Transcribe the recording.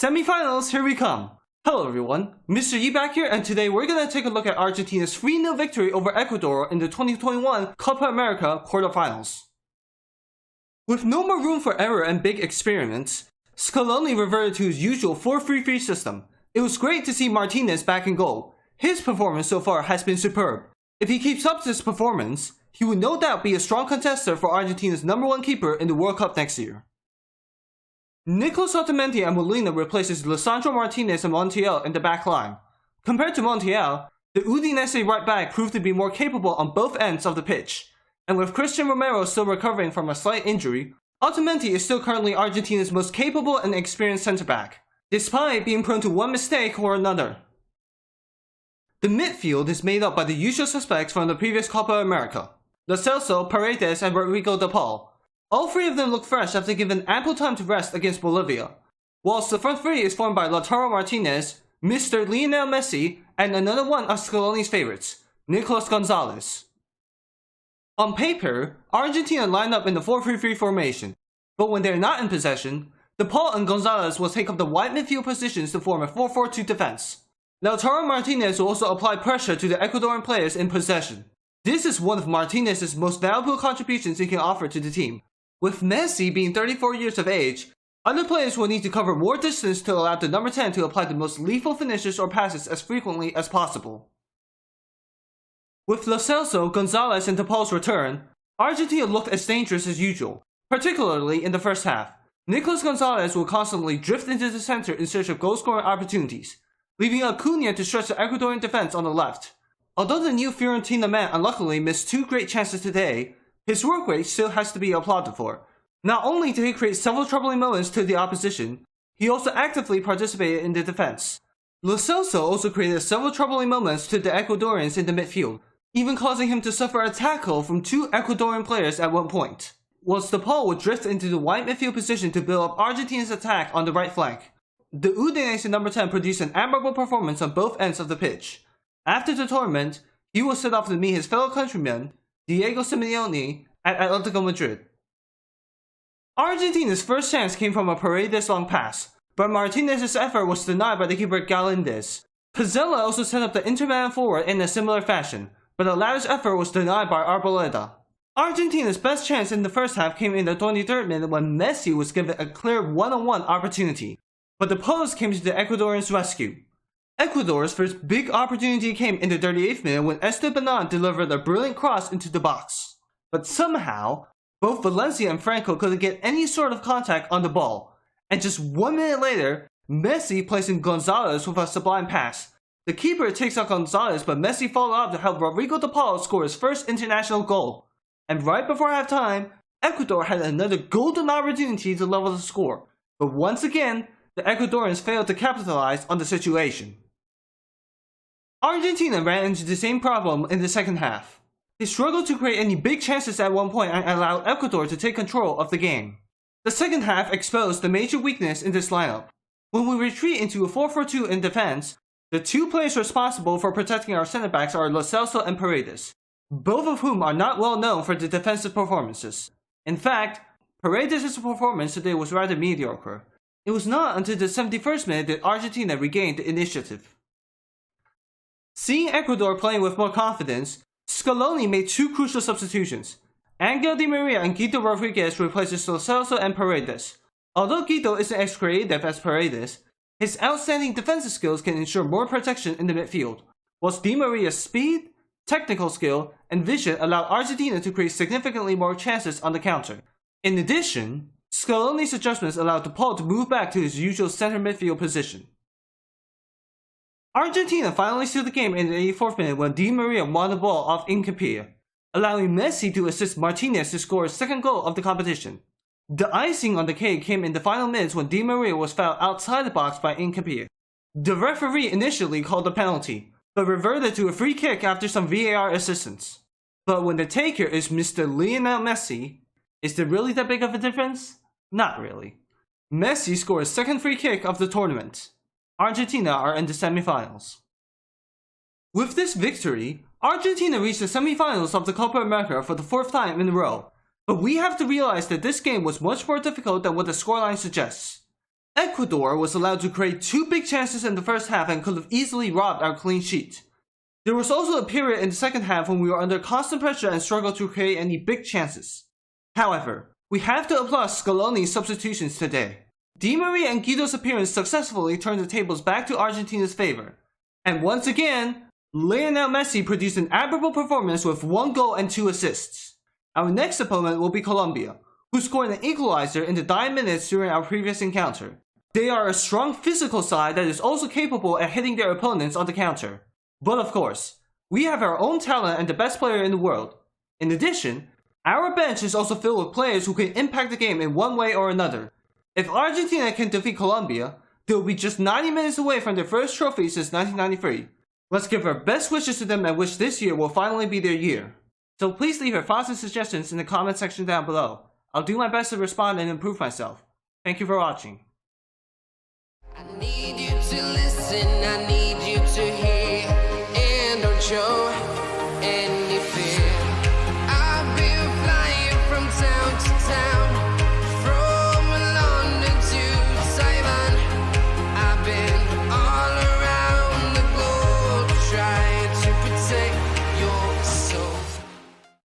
Semifinals, here we come! Hello everyone, Mr. Yi back here, and today we're gonna take a look at Argentina's 3-0 victory over Ecuador in the 2021 Copa America quarterfinals. With no more room for error and big experiments, Scaloni reverted to his usual 4-3-3 system. It was great to see Martinez back in goal. His performance so far has been superb. If he keeps up this performance, he will no doubt be a strong contender for Argentina's #1 keeper in the World Cup next year. Nicolas Gonzalez and Molina replaces Lisandro Martinez and Montiel in the back line. Compared to Montiel, the Udinese right back proved to be more capable on both ends of the pitch. And with Christian Romero still recovering from a slight injury, Otamendi is still currently Argentina's most capable and experienced centre-back, despite being prone to one mistake or another. The midfield is made up by the usual suspects from the previous Copa America: Lo Celso, Paredes, and Rodrigo de Paul. All three of them look fresh after given ample time to rest against Bolivia, whilst the front three is formed by Lautaro Martinez, Mr. Lionel Messi, and another one of Scaloni's favorites, Nicolas Gonzalez. On paper, Argentina line up in the 4-3-3 formation, but when they're not in possession, De Paul and Gonzalez will take up the wide midfield positions to form a 4-4-2 defense. Lautaro Martinez will also apply pressure to the Ecuadorian players in possession. This is one of Martinez's most valuable contributions he can offer to the team. With Messi being 34 years of age, other players will need to cover more distance to allow the number 10 to apply the most lethal finishes or passes as frequently as possible. With Lo Celso, Gonzalez, and De Paul's return, Argentina looked as dangerous as usual, particularly in the first half. Nicolas Gonzalez will constantly drift into the center in search of goal-scoring opportunities, leaving Acuna to stretch the Ecuadorian defense on the left. Although the new Fiorentina man unluckily missed 2 great chances today, his work rate still has to be applauded for. Not only did he create several troubling moments to the opposition, he also actively participated in the defense. Lo Celso also created several troubling moments to the Ecuadorians in the midfield, even causing him to suffer a tackle from 2 Ecuadorian players at one point, whilst De Paul would drift into the wide midfield position to build up Argentina's attack on the right flank. The Udinese number 10 produced an admirable performance on both ends of the pitch. After the tournament, he was set off to meet his fellow countryman, Diego Simeone, at Atletico Madrid. Argentina's first chance came from a Paredes long pass, but Martinez's effort was denied by the keeper Galindez. Pizzella also set up the Inter-man forward in a similar fashion, but the latter's effort was denied by Arboleda. Argentina's best chance in the first half came in the 23rd minute when Messi was given a clear one-on-one opportunity, but the post came to the Ecuadorians' rescue. Ecuador's first big opportunity came in the 38th minute when Esteban delivered a brilliant cross into the box. But somehow, both Valencia and Franco couldn't get any sort of contact on the ball, and just 1 minute later, Messi placing Gonzalez with a sublime pass. The keeper takes out Gonzalez, but Messi followed up to help Rodrigo de Paul score his first international goal. And right before halftime, Ecuador had another golden opportunity to level the score, but once again, the Ecuadorians failed to capitalize on the situation. Argentina ran into the same problem in the second half. They struggled to create any big chances at one point and allowed Ecuador to take control of the game. The second half exposed the major weakness in this lineup. When we retreat into a 4-4-2 in defense, the 2 players responsible for protecting our center-backs are Lo Celso and Paredes, both of whom are not well known for their defensive performances. In fact, Paredes' performance today was rather mediocre. It was not until the 71st minute that Argentina regained the initiative. Seeing Ecuador playing with more confidence, Scaloni made 2 crucial substitutions. Angel Di Maria and Guido Rodriguez replaces Lo Celso and Paredes. Although Guido isn't as creative as Paredes, his outstanding defensive skills can ensure more protection in the midfield, whilst Di Maria's speed, technical skill, and vision allowed Argentina to create significantly more chances on the counter. In addition, Scaloni's adjustments allowed De Paul to move back to his usual center midfield position. Argentina finally sealed the game in the 84th minute when Di Maria won the ball off Nketiah, allowing Messi to assist Martinez to score his second goal of the competition. The icing on the cake came in the final minutes when Di Maria was fouled outside the box by Nketiah. The referee initially called a penalty, but reverted to a free kick after some VAR assistance. But when the taker is Mr. Lionel Messi, is there really that big of a difference? Not really. Messi scored his second free kick of the tournament. Argentina are in the semifinals. With this victory, Argentina reached the semifinals of the Copa America for the 4th time in a row, but we have to realize that this game was much more difficult than what the scoreline suggests. Ecuador was allowed to create 2 big chances in the first half and could have easily robbed our clean sheet. There was also a period in the second half when we were under constant pressure and struggled to create any big chances. However, we have to applaud Scaloni's substitutions today. Di Maria and Guido's appearance successfully turned the tables back to Argentina's favor. And once again, Lionel Messi produced an admirable performance with 1 goal and 2 assists. Our next opponent will be Colombia, who scored an equalizer in the dying minutes during our previous encounter. They are a strong physical side that is also capable at hitting their opponents on the counter. But of course, we have our own talent and the best player in the world. In addition, our bench is also filled with players who can impact the game in one way or another. If Argentina can defeat Colombia, they will be just 90 minutes away from their first trophy since 1993. Let's give our best wishes to them and wish this year will finally be their year. So please leave your thoughts and suggestions in the comment section down below. I'll do my best to respond and improve myself. Thank you for watching. I need you to listen, I need you to hear, and don't show, and